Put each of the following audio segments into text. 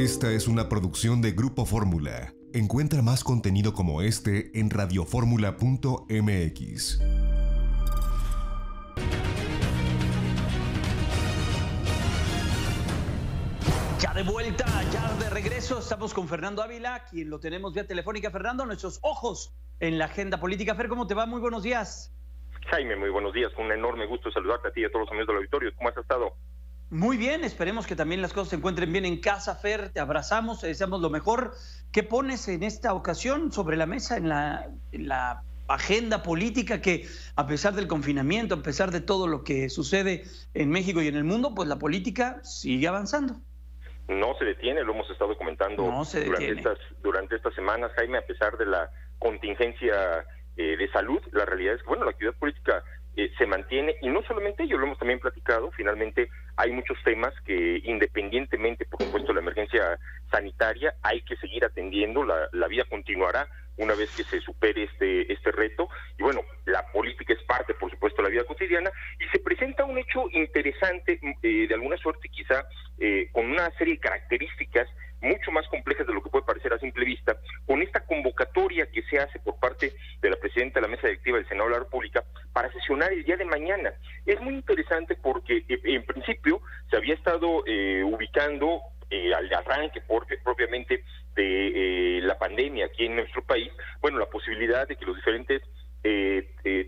Esta es una producción de Grupo Fórmula. Encuentra más contenido como este en radioformula.mx. Ya de vuelta, ya de regreso, estamos con Fernando Ávila, quien lo tenemos vía telefónica. Fernando, nuestros ojos en la agenda política. Fer, ¿cómo te va? Muy buenos días. Jaime, muy buenos días. Un enorme gusto saludarte a ti y a todos los amigos del auditorio. ¿Cómo has estado? Muy bien, esperemos que también las cosas se encuentren bien en casa, Fer. Te abrazamos, te deseamos lo mejor. ¿Qué pones en esta ocasión sobre la mesa en la agenda política que, a pesar del confinamiento, a pesar de todo lo que sucede en México y en el mundo, pues la política sigue avanzando? No se detiene, lo hemos estado comentando durante estas semanas, Jaime, a pesar de la contingencia de salud. La realidad es que, bueno, la actividad política se mantiene, y no solamente ello, lo hemos también platicado. Finalmente hay muchos temas que, independientemente, por supuesto, de la emergencia sanitaria, hay que seguir atendiendo. La vida continuará una vez que se supere este reto, y bueno, la política es parte, por supuesto, de la vida cotidiana, y se presenta un hecho interesante, de alguna suerte quizá, con una serie de características mucho más complejas de lo que puede parecer a simple vista, con esta convocatoria que se hace por parte de la presidenta de la mesa directiva del Senado de la República para sesionar el día de mañana. Es muy interesante porque en principio se había estado ubicando al arranque propiamente de la pandemia aquí en nuestro país, bueno, la posibilidad de que los diferentes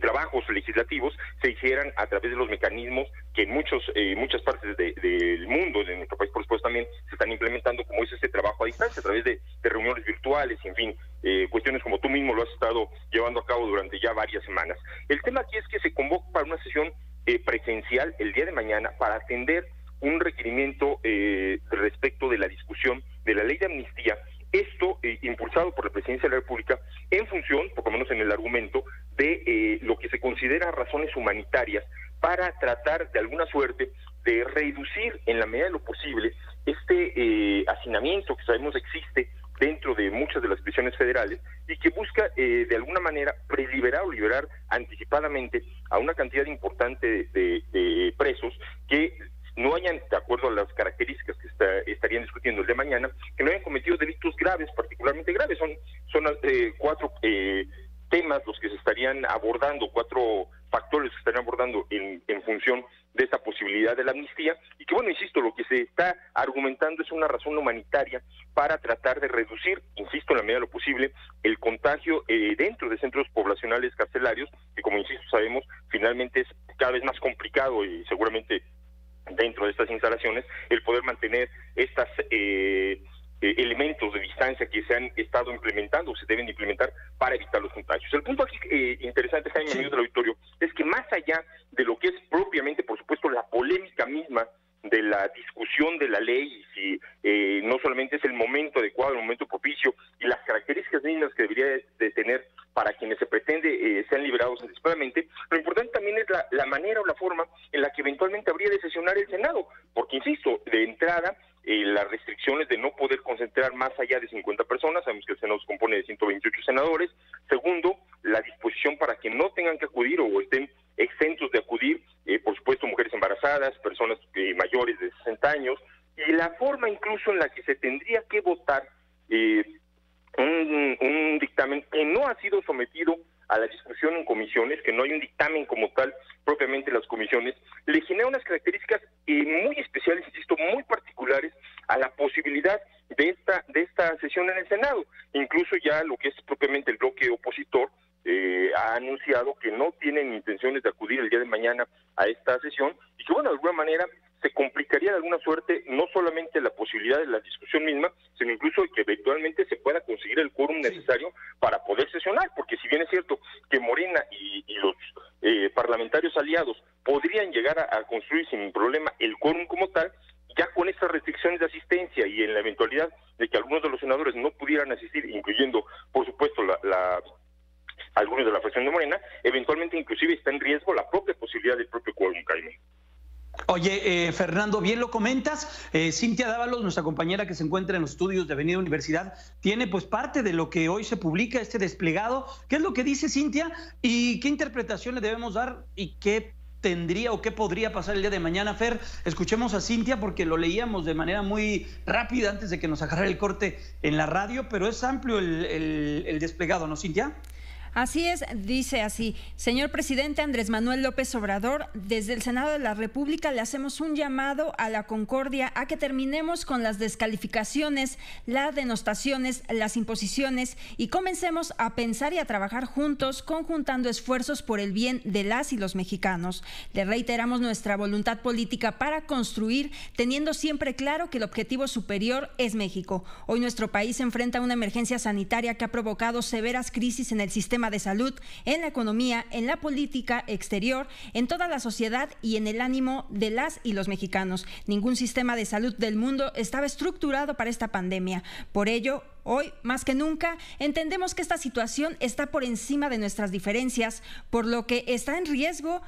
trabajos legislativos se hicieran a través de los mecanismos que en muchas partes del mundo, de nuestro país por supuesto también, se están implementando, como es este trabajo a distancia, a través de reuniones virtuales, y en fin, cuestiones como tú mismo lo has estado llevando a cabo durante ya varias semanas. El tema aquí es que se convoca para una sesión presencial el día de mañana para atender un requerimiento respecto de la discusión de la ley de amnistía. Esto impulsado por la Presidencia de la República en función, por lo menos en el argumento, de lo que se considera razones humanitarias, para tratar de alguna suerte de reducir en la medida de lo posible este hacinamiento que sabemos existe dentro de muchas de las prisiones federales, y que busca de alguna manera preliberar o liberar anticipadamente a una cantidad importante de presos que no hayan, de acuerdo a las características que estarían discutiendo el de mañana, que no hayan cometido delitos graves, particularmente graves. Son cuatro temas los que se estarían abordando, cuatro factores que se estarían abordando en función de esta posibilidad de la amnistía, y que, bueno, insisto, lo que se está argumentando es una razón humanitaria para tratar de reducir, insisto, en la medida de lo posible, el contagio dentro de centros poblacionales carcelarios, que, como insisto, sabemos, finalmente es cada vez más complicado, y seguramente dentro de estas instalaciones, el poder mantener estas elementos de distancia que se han estado implementando o se deben implementar para evitar los contagios. El punto aquí interesante, Jaime, amigos del auditorio, es que más allá de lo que es propiamente, por supuesto, la polémica misma de la discusión de la ley, y si no solamente es el momento adecuado, el momento propicio, y las características mismas que debería de tener para quienes se pretende sean liberados anticipadamente, lo importante también es la manera o la forma en la que eventualmente habría de sesionar el Senado, porque, insisto, de entrada, las restricciones de no poder concentrar más allá de 50 personas, sabemos que el Senado se compone de 128 senadores. Segundo, la disposición para que no tengan que acudir o estén exentos de acudir, por supuesto, mujeres embarazadas, personas mayores de 60 años, y la forma incluso en la que se tendría que votar un dictamen que no ha sido sometido a la discusión en comisiones, que no hay un dictamen como tal propiamente en las comisiones, le genera unas características muy especiales, insisto, muy particulares a la posibilidad de esta sesión en el Senado. Incluso ya lo que es propiamente el bloque opositor ha anunciado que no tienen intenciones de acudir el día de mañana a esta sesión, y que, bueno, de alguna manera se complicaría de alguna suerte no solamente la posibilidad de la discusión misma, sino incluso que eventualmente se pueda conseguir el quórum necesario para poder sesionar, porque si bien es cierto que Morena y los parlamentarios aliados podrían llegar a construir sin problema el quórum como tal, ya con estas restricciones de asistencia y en la eventualidad de que algunos de los senadores no pudieran asistir, incluyendo, por supuesto, algunos de la fracción de Morena, eventualmente inclusive está en riesgo la propia posibilidad del propio quórum, Jaime. Oye, Fernando, bien lo comentas. Cintia Dávalos, nuestra compañera que se encuentra en los estudios de Avenida Universidad, tiene pues parte de lo que hoy se publica, este desplegado. ¿Qué es lo que dice Cintia y qué interpretación le debemos dar y qué tendría o qué podría pasar el día de mañana, Fer. Escuchemos a Cintia porque lo leíamos de manera muy rápida antes de que nos agarrara el corte en la radio, pero es amplio el desplegado, ¿no, Cintia? Así es, dice así: señor presidente Andrés Manuel López Obrador, desde el Senado de la República le hacemos un llamado a la concordia, a que terminemos con las descalificaciones, las denostaciones, las imposiciones y comencemos a pensar y a trabajar juntos, conjuntando esfuerzos por el bien de las y los mexicanos. Le reiteramos nuestra voluntad política para construir, teniendo siempre claro que el objetivo superior es México. Hoy nuestro país enfrenta una emergencia sanitaria que ha provocado severas crisis en el sistema de salud, en la economía, en la política exterior, en toda la sociedad y en el ánimo de las y los mexicanos. Ningún sistema de salud del mundo estaba estructurado para esta pandemia. Por ello, hoy, más que nunca, entendemos que esta situación está por encima de nuestras diferencias, por lo que está en riesgo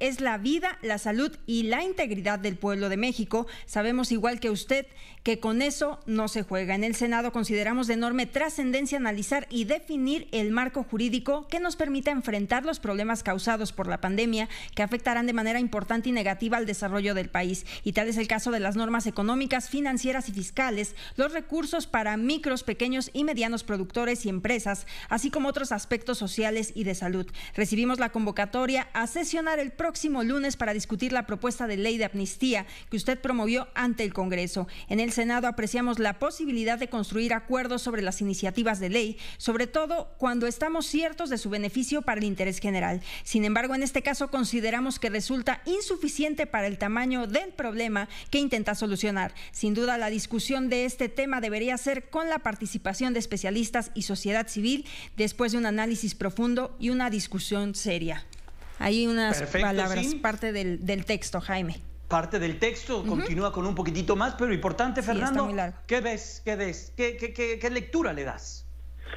es la vida, la salud y la integridad del pueblo de México. Sabemos, igual que usted, que con eso no se juega. En el Senado consideramos de enorme trascendencia analizar y definir el marco jurídico que nos permita enfrentar los problemas causados por la pandemia, que afectarán de manera importante y negativa al desarrollo del país. Y tal es el caso de las normas económicas, financieras y fiscales, los recursos para micros, pequeños y medianos productores y empresas, así como otros aspectos sociales y de salud. Recibimos la convocatoria a sesionar el próximo lunes para discutir la propuesta de ley de amnistía que usted promovió ante el Congreso. En el Senado apreciamos la posibilidad de construir acuerdos sobre las iniciativas de ley, sobre todo cuando estamos ciertos de su beneficio para el interés general. Sin embargo, en este caso consideramos que resulta insuficiente para el tamaño del problema que intenta solucionar. Sin duda, la discusión de este tema debería ser con la participación de especialistas y sociedad civil, después de un análisis profundo y una discusión seria. Hay unas palabras, sí, parte del texto, Jaime. Parte del texto, continúa con un poquitito más, pero importante, Fernando. Sí, ¿qué ves? ¿Qué lectura le das?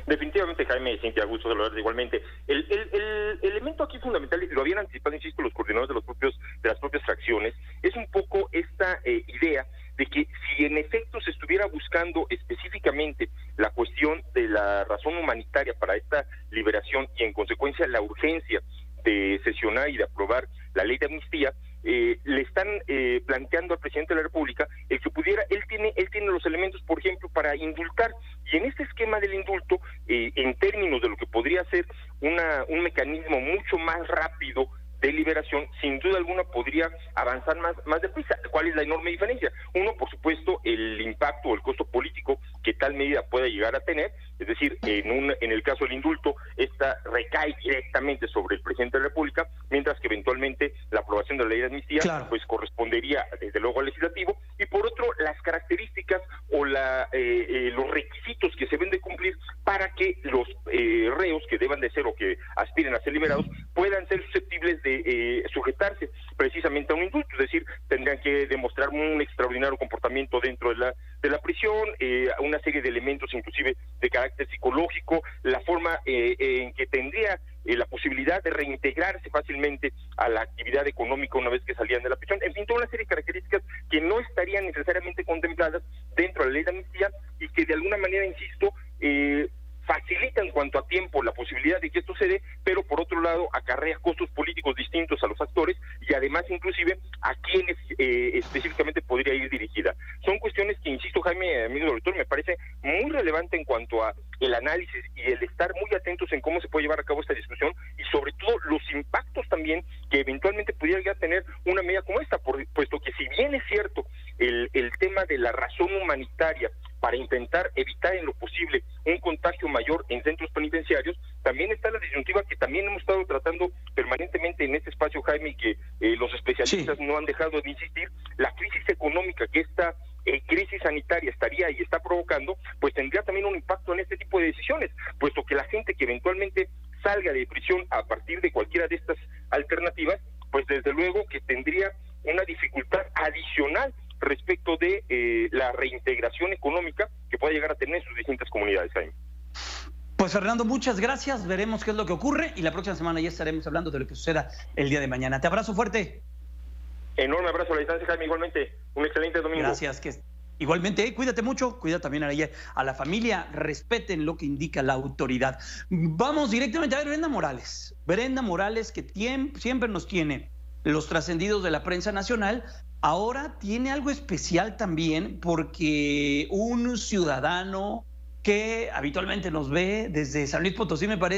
Definitivamente, Jaime, Cintia, gusto saludarles igualmente. El elemento aquí fundamental, y lo habían anticipado, insisto, los coordinadores de las propias fracciones, es un poco esta idea de que si en efecto se estuviera buscando específicamente la cuestión de la razón humanitaria para esta liberación y en consecuencia la urgencia de sesionar y de aprobar la ley de amnistía, le están planteando al presidente de la República el que pudiera, él tiene los elementos, por ejemplo, para indultar, y en este esquema del indulto, en términos de lo que podría ser un mecanismo mucho más rápido de liberación, sin duda alguna podría avanzar más deprisa. ¿Cuál es la enorme diferencia? Uno, por supuesto, el impacto o el costo político que tal medida pueda llegar a tener, es decir, en el caso del indulto, esta recae directamente sobre el presidente de la República, mientras que eventualmente la aprobación de la ley de amnistía, claro, pues correspondería desde luego al legislativo, y por otro, las características o los requisitos que se deben de cumplir para que los reos que deban de ser o que aspiren a ser liberados puedan ser susceptibles de sujetarse precisamente a un indulto, es decir, tendrían que demostrar un extraordinario comportamiento dentro de la prisión, una serie de elementos inclusive de carácter psicológico, la forma en que tendría la posibilidad de reintegrarse fácilmente a la actividad económica una vez que salían de la prisión, en fin, toda una serie de características que no estarían necesariamente contempladas dentro de la ley de amnistía y que de alguna manera, insisto, facilita en cuanto a tiempo la posibilidad de que esto se dé, pero por otro lado acarrea costos políticos distintos a los actores y además inclusive a quienes específicamente podría ir dirigida. Son cuestiones que, insisto, Jaime, amigo doctor, me parece muy relevante en cuanto a el análisis y el estar muy atentos en cómo se puede llevar a cabo esta discusión y sobre todo los impactos también que eventualmente pudiera llegar a tener una medida como esta, puesto que si bien es cierto el tema de la razón humanitaria para intentar evitar en lo posible un contagio mayor en centros penitenciarios, también está la disyuntiva que también hemos estado tratando permanentemente en este espacio, Jaime, y que los especialistas no han dejado de insistir, la crisis económica que esta crisis sanitaria estaría y está provocando, pues tendría también un impacto en este tipo de decisiones, puesto que la gente que eventualmente salga de prisión a partir de cualquiera de estas alternativas, pues desde luego que tendría una dificultad adicional respecto de la reintegración económica que pueda llegar a tener en sus distintas comunidades, Jaime. Pues Fernando, muchas gracias, veremos qué es lo que ocurre y la próxima semana ya estaremos hablando de lo que suceda el día de mañana. Te abrazo fuerte. Enorme abrazo a la distancia, Jaime, igualmente. Un excelente domingo. Gracias, que Igualmente, cuídate mucho, cuida también a la familia, respeten lo que indica la autoridad. Vamos directamente a ver Brenda Morales. Brenda Morales, que siempre nos tiene los trascendidos de la prensa nacional, ahora tiene algo especial también porque un ciudadano que habitualmente nos ve desde San Luis Potosí, me parece,